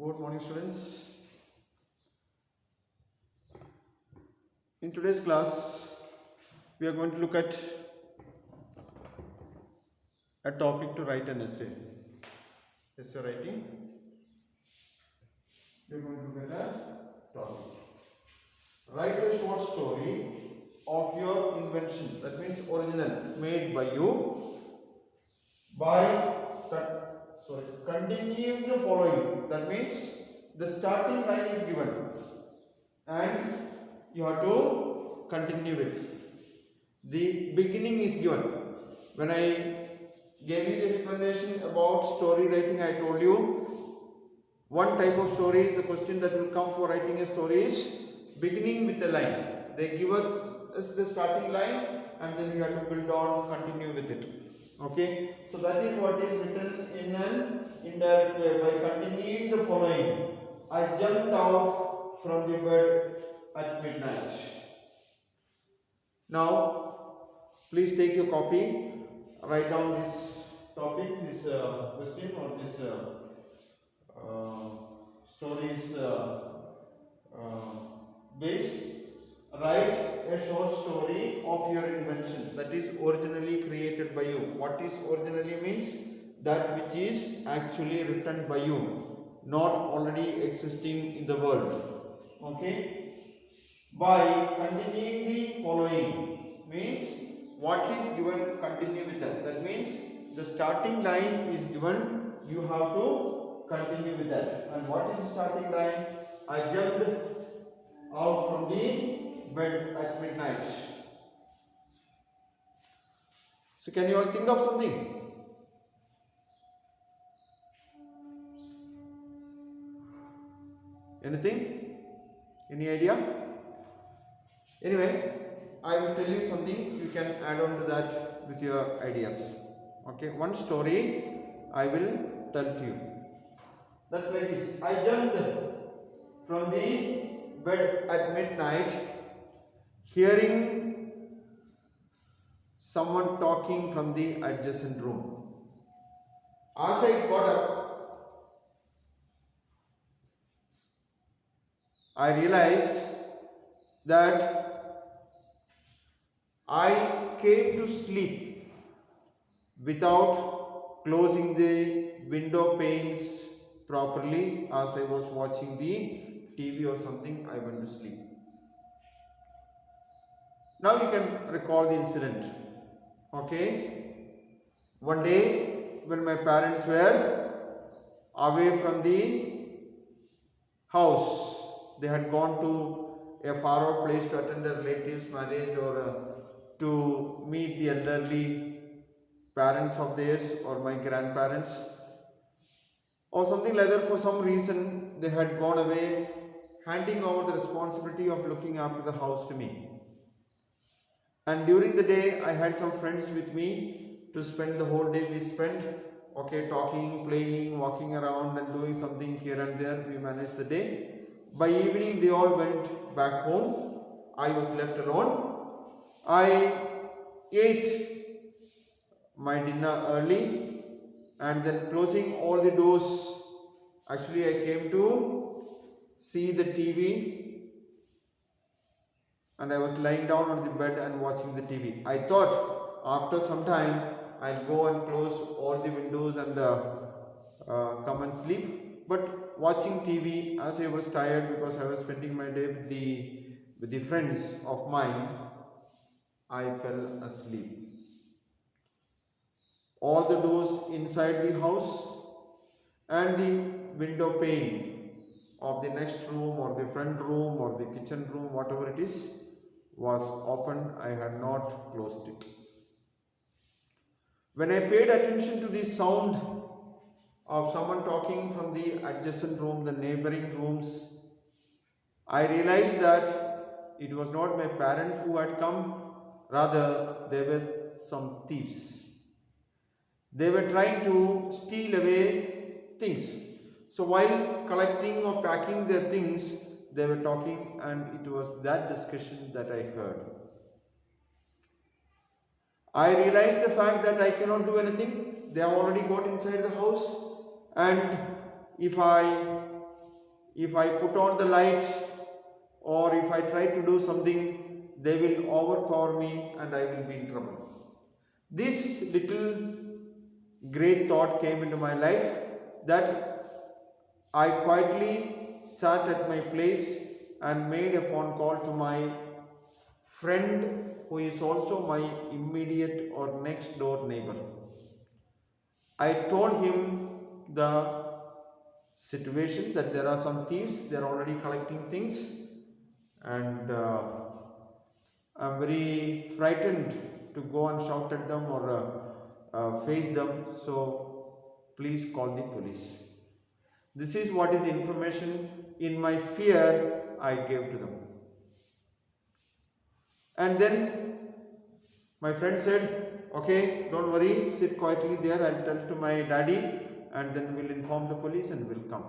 Good morning, students. In today's class, we are going to look at a topic to write an essay. Essay writing. We are going to look at a topic. Write a short story of your invention. That means original, made by you. By continuing the following. That means the starting line is given, and you have to continue with. The beginning is given. When I gave you the explanation about story writing, I told you one type of story, the question that will come for writing a story is beginning with a line. They give us the starting line and then you have to build on, continue with it. Okay, so that is what is written in an indirect way. By continuing the following: I jumped out from the bed at midnight. Now, please take your copy, write down this topic, this question or this stories base. Write a short story of your invention that is originally created by you. What is originally means? That which is actually written by you, not already existing in the world. Okay? By continuing the following means what is given, continue with that. That means the starting line is given, you have to continue with that. And what is the starting line? I jumped out from the bed at midnight. So can you all think of something? Anything? Any idea? Anyway, I will tell you something, you can add on to that with your ideas. Okay, one story I will tell to you. That's like this. I jumped from the bed at midnight, hearing someone talking from the adjacent room. As I got up, I realized that I came to sleep without closing the window panes properly. As I was watching the TV or something, I went to sleep. Now you can recall the incident. Okay, one day when my parents were away from the house, they had gone to a far off place to attend a relative's marriage or to meet the elderly parents of theirs or my grandparents or something like that. For some reason they had gone away, handing over the responsibility of looking after the house to me. And during the day I had some friends with me to spend the whole day. We spent, okay, talking, playing, walking around and doing something here and there. We managed the day. By evening they all went back home. I was left alone. I ate my dinner early and then closing all the doors, actually I came to see the TV and I was lying down on the bed and watching the TV. I thought after some time I'll go and close all the windows and come and sleep. But watching TV, as I was tired because I was spending my day with the friends of mine, I fell asleep. All the doors inside the house and the window pane of the next room or the front room or the kitchen room, whatever it is, was open. I had not closed it. When I paid attention to the sound of someone talking from the adjacent room, the neighboring rooms, I realized that it was not my parents who had come, rather there were some thieves. They were trying to steal away things. So while collecting or packing their things, they were talking, and it was that discussion that I heard. I realized the fact that I cannot do anything. They have already got inside the house, and if I if I put on the light or if I try to do something, they will overpower me and I will be in trouble. This little great thought came into my life, that I quietly sat at my place and made a phone call to my friend who is also my immediate or next door neighbor. I told him the situation, that there are some thieves, they are already collecting things, and I'm very frightened to go and shout at them or face them, so please call the police. This is what is the information in my fear I gave to them. And then my friend said, okay, don't worry, sit quietly there, I'll tell to my daddy and then we'll inform the police and we'll come.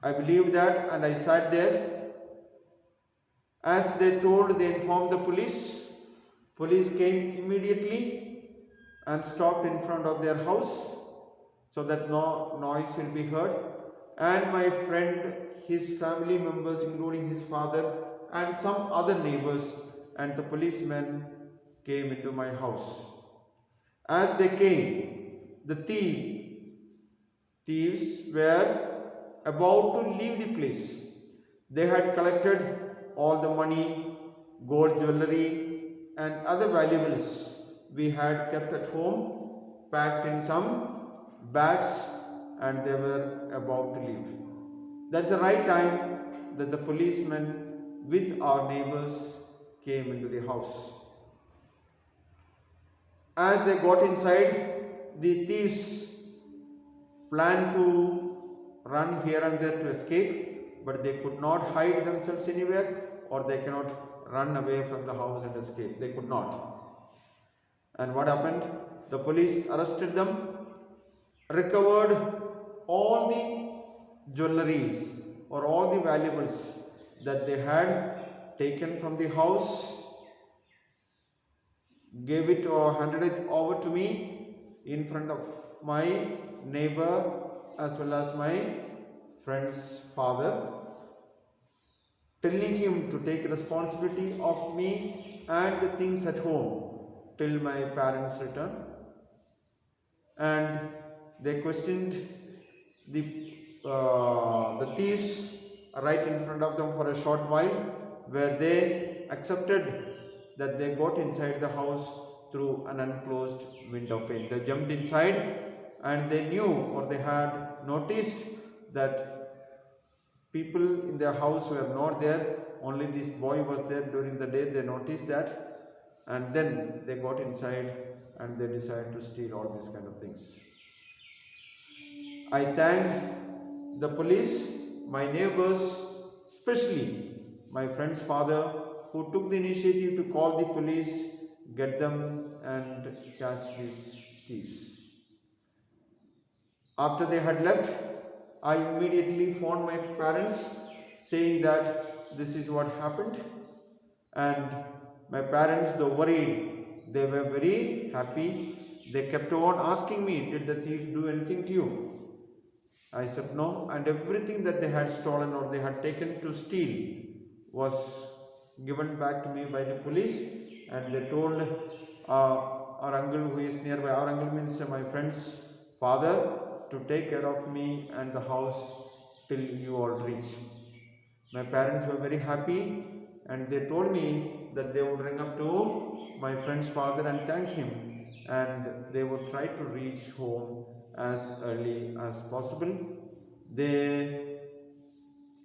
I believed that and I sat there. As they told, they informed the police. Police came immediately and stopped in front of their house so that no noise will be heard. And my friend, his family members, including his father and some other neighbors and the policemen came into my house. As they came, the thieves were about to leave the place. They had collected all the money, gold jewelry and other valuables we had kept at home, packed in some bags, and they were about to leave. That's the right time that the policemen with our neighbors came into the house. As they got inside, the thieves planned to run here and there to escape, but they could not hide themselves anywhere, or they cannot run away from the house and escape. They could not. And what happened? The police arrested them, recovered all the jewelries or all the valuables that they had taken from the house, gave it or handed it over to me in front of my neighbor as well as my friend's father, telling him to take responsibility of me and the things at home till my parents' return. And they questioned the thieves right in front of them for a short while, where they accepted that they got inside the house through an unclosed window pane. They jumped inside and they knew or they had noticed that people in their house were not there, only this boy was there during the day. They noticed that, and then they got inside and they decided to steal all these kind of things. I thanked the police, my neighbors, especially my friend's father, who took the initiative to call the police, get them and catch these thieves. After they had left, I immediately phoned my parents saying that this is what happened, and my parents, though worried, they were very happy. They kept on asking me, did the thief do anything to you? I said no, and everything that they had stolen or they had taken to steal was given back to me by the police. And they told our uncle who is nearby, our uncle means my friend's father, to take care of me and the house till you all reach. My parents were very happy and they told me that they would ring up to my friend's father and thank him, and they would try to reach home as early as possible. They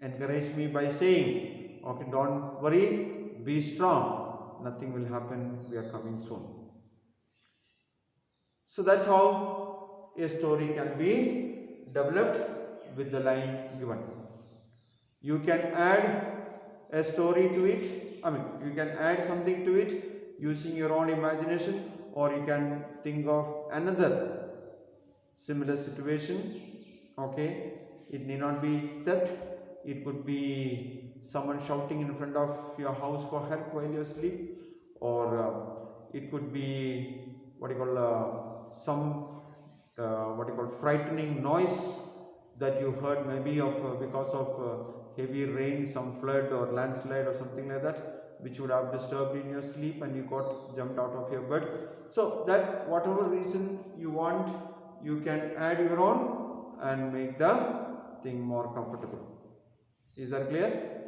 encouraged me by saying, okay, don't worry, be strong, nothing will happen, we are coming soon. So that's how a story can be developed with the line given. You can add a story to it, you can add something to it using your own imagination, or you can think of another similar situation. Okay, it need not be theft, it could be someone shouting in front of your house for help while you are asleep, or it could be some frightening noise that you heard, maybe of because of heavy rain, some flood or landslide or something like that, which would have disturbed in your sleep and you got jumped out of your bed. So that whatever reason you want, you can add your own and make the thing more comfortable. Is that clear?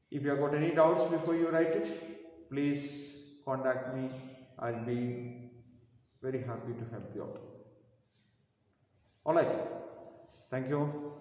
If you have got any doubts before you write it, please contact me. I'll be very happy to help you out. Alright, thank you.